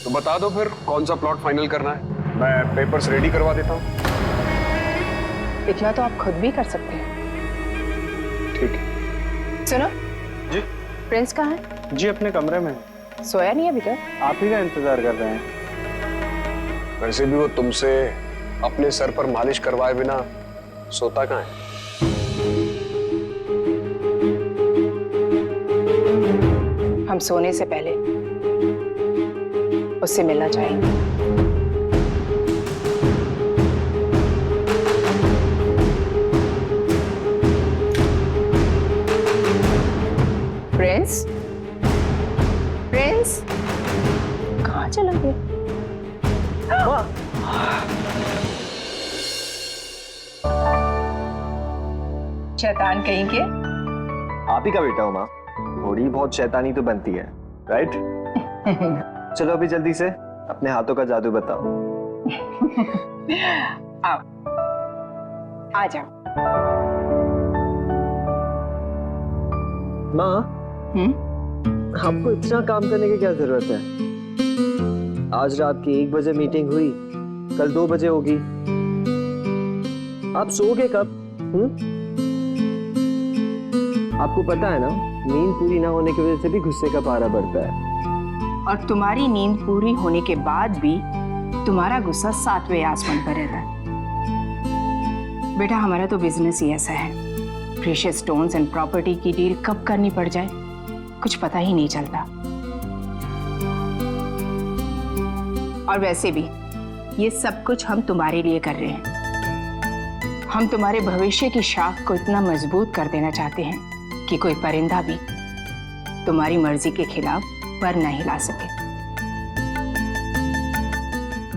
तो बता दो फिर कौन सा प्लॉट फाइनल करना है, मैं पेपर्स रेडी करवा देता हूँ। इतना तो आप खुद भी कर सकते हैं। ठीक है। सुनो जी। प्रिंस कहाँ है? जी अपने कमरे में। सोया नहीं अभी तक? आप ही का इंतजार कर रहे हैं। वैसे भी वो तुमसे अपने सर पर मालिश करवाए बिना सोता कहाँ है? हम सोने से पहले उससे मिलना चाहेंगे। प्रिंस, प्रिंस कहाँ चला गया? शैतान कहीं के। आप ही का बेटा हूँ माँ, थोड़ी बहुत शैतानी तो बनती है, राइट? चलो अभी जल्दी से अपने हाथों का जादू बताओ। आओ, आ जाओ। माँ, आपको इतना काम करने की क्या जरूरत है? आज रात की 1 बजे मीटिंग हुई, कल 2 बजे होगी। आप सोओगे कब? आपको पता है ना, नींद पूरी ना होने की वजह से भी गुस्से का पारा बढ़ता है। और तुम्हारी नींद पूरी होने के बाद भी तुम्हारा गुस्सा 7वें आसमान पर रहता है। बेटा हमारा तो बिजनेस ही ऐसा है, प्रीशियस स्टोन्स एंड प्रॉपर्टी की डील कब करनी पड़ जाए कुछ पता ही नहीं चलता। और वैसे भी ये सब कुछ हम तुम्हारे लिए कर रहे हैं। हम तुम्हारे भविष्य की शाख को इतना मजबूत कर देना चाहते हैं कि कोई परिंदा भी तुम्हारी मर्जी के खिलाफ पर न हिला सके।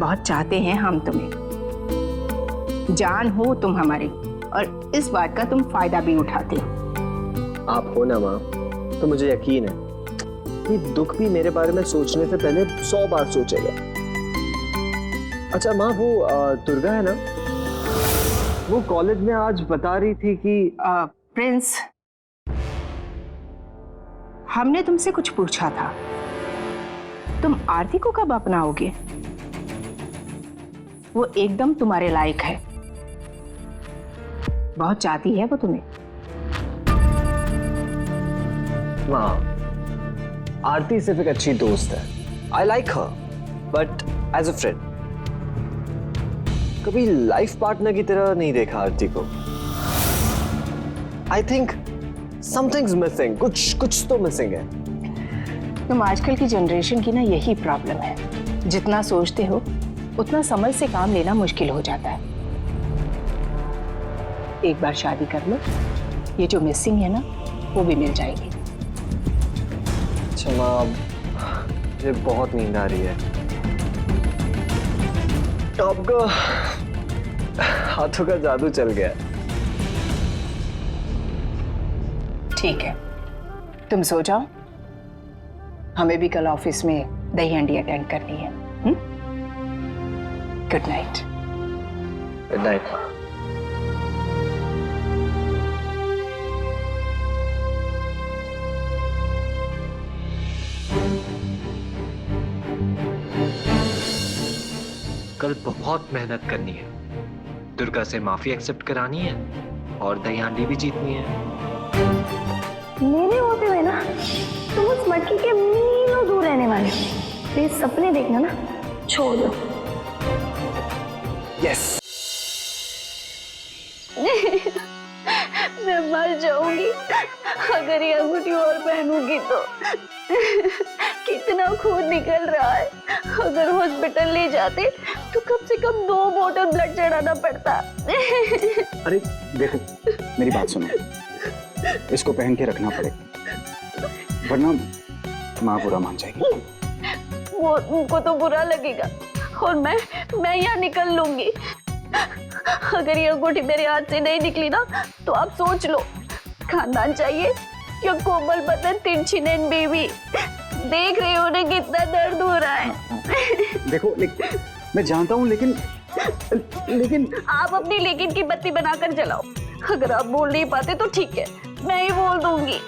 बहुत चाहते हैं हम तुम्हें, जान हो तुम हमारे, और इस बात का तुम फायदा भी उठाते हो। आप हो ना माँ, तो मुझे यकीन है कि दुख भी मेरे बारे में सोचने से पहले 100 बार सोचेगा। अच्छा माँ, वो दुर्गा है ना, वो कॉलेज में आज बता रही थी कि प्रिंस, हमने तुमसे कुछ पूछा था, तुम आरती को कब अपनाओगे? वो एकदम तुम्हारे लायक है, बहुत चाहती है वो तुम्हें। माँ, आरती सिर्फ एक अच्छी दोस्त है, I like her, but as a friend. कभी लाइफ पार्टनर की तरह नहीं देखा आरती को। आई थिंक समथिंग्स मिसिंग, कुछ तो मिसिंग है। तुम आजकल की जनरेशन की ना यही प्रॉब्लम है, जितना सोचते हो उतना समझ से काम लेना मुश्किल हो जाता है। एक बार शादी कर लो, ये जो मिसिंग है ना वो भी मिल जाएगी। अच्छा माँ, मुझे बहुत नींद आ रही है। आपका हाथों का जादू चल गया। ठीक है, तुम सो जाओ, हमें भी कल ऑफिस में दही हंडी अटेंड करनी है। Good night. Good night. कल बहुत मेहनत करनी है, दुर्गा से माफी एक्सेप्ट करानी है और दही हांडी भी जीतनी है। मेरे होते हुए ना तुम उस मटकी के मीलों दूर रहने वाले हो। प्लीज सपने देखना ना छोड़ दो। यस। मैं मर जाऊंगी अगर ये अंगूठी और पहनूंगी तो। कितना खून निकल रहा है, अगर हॉस्पिटल ले जाते तो कम से कम 2 बोतल ब्लड चढ़ाना पड़ता। अरे देखो, मेरी बात सुनो, इसको पहन के रखना पड़ेगा, वरना माँ बुरा मान जाएगी। वो उनको तो बुरा लगेगा और मैं यहाँ निकल लूंगी। अगर ये अंगूठी मेरे हाथ से नहीं निकली ना तो आप सोच लो, खानदान चाहिए या कोमल बदन तिरछी नैन बेबी। देख रहे हो ना कितना दर्द हो रहा है। देखो मैं जानता हूँ, लेकिन आप अपनी लेकिन की बत्ती बनाकर जलाओ। अगर आप बोल नहीं पाते तो ठीक है, मैं ही बोल दूंगी।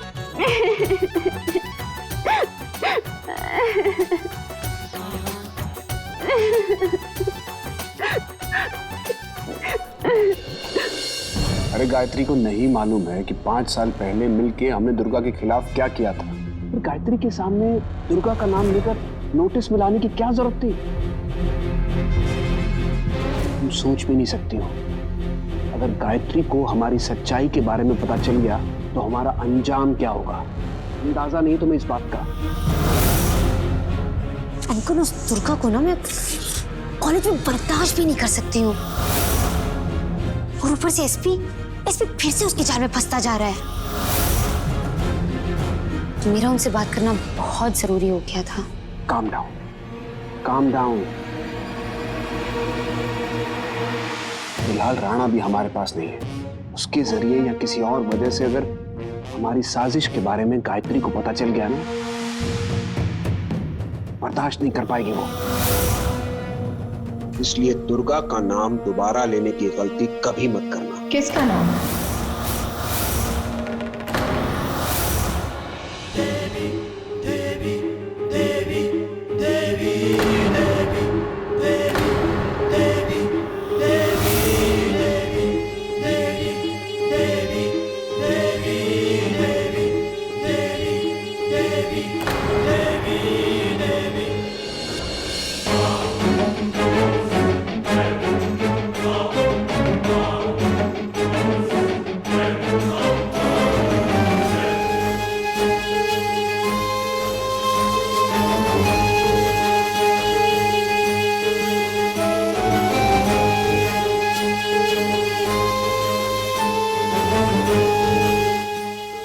अरे गायत्री को नहीं मालूम है कि 5 साल पहले मिलके हमने दुर्गा के खिलाफ क्या किया था। और गायत्री के सामने दुर्गा का नाम लेकर नोटिस में लाने की क्या जरूरत थी? तुम सोच भी नहीं सकती हो, अगर गायत्री को हमारी सच्चाई के बारे में पता चल गया तो हमारा अंजाम क्या होगा। अंदाजा नहीं तुम्हें इस बात का? अंकल, उस दुर्गा को ना मैं कॉलेज में बर्दाश्त भी नहीं कर सकती हूँ। और ऊपर से एसपी फिर से उसकी जाल में फंसता जा रहा है। मेरा उनसे बात करना बहुत जरूरी हो गया था। Calm down, calm down. फिलहाल राणा भी हमारे पास नहीं है। उसके जरिए या किसी और वजह से अगर हमारी साजिश के बारे में गायत्री को पता चल गया ना, बर्दाश्त नहीं कर पाएगी वो। इसलिए दुर्गा का नाम दोबारा लेने की गलती कभी मत करना। किसका नाम?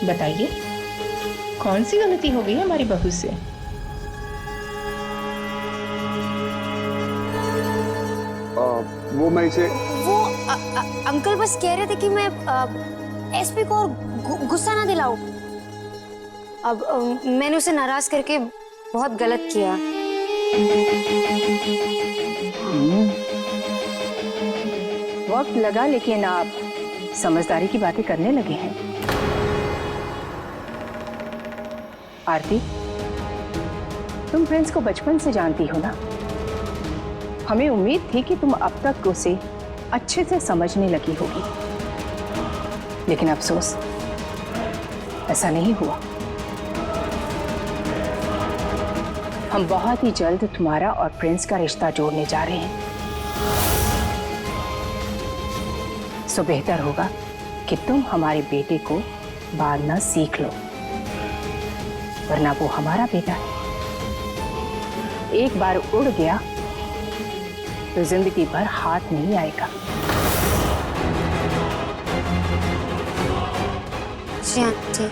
बताइए, कौन सी गलती हो गई हमारी बहू से? वो मैं इसे अंकल बस कह रहे थे कि मैं एसपी को और गुस्सा ना दिलाऊं। अब मैंने उसे नाराज करके बहुत गलत किया। वक्त लगा, लेकिन आप समझदारी की बातें करने लगे हैं। आरती, तुम प्रिंस को बचपन से जानती हो ना। हमें उम्मीद थी कि तुम अब तक उसे अच्छे से समझने लगी होगी, लेकिन अफसोस ऐसा नहीं हुआ। हम बहुत ही जल्द तुम्हारा और प्रिंस का रिश्ता जोड़ने जा रहे हैं। सो बेहतर होगा कि तुम हमारे बेटे को बांधना सीख लो, वरना वो हमारा बेटा है। एक बार उड़ गया तो जिंदगी भर हाथ नहीं आएगा। जी आंटी।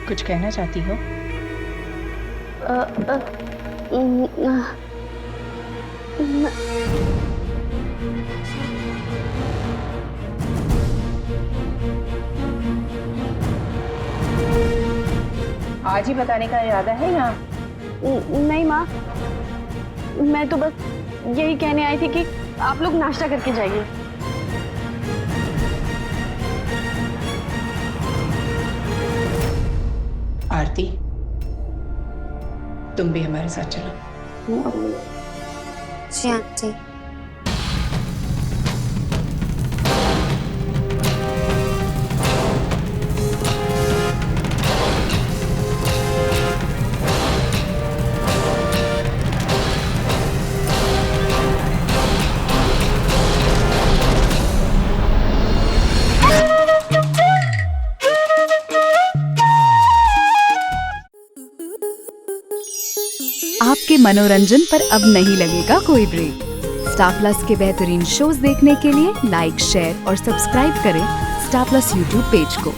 कुछ कहना चाहती हो? आज ही बताने का इरादा है या? नहीं माँ, मैं तो बस यही कहने आई थी कि आप लोग नाश्ता करके जाइए। आरती, तुम भी हमारे साथ चलो। जी आंटी। आपके मनोरंजन पर अब नहीं लगेगा कोई ब्रेक। स्टार प्लस के बेहतरीन शोज देखने के लिए लाइक, शेयर और सब्सक्राइब करें स्टार प्लस यूट्यूब पेज को।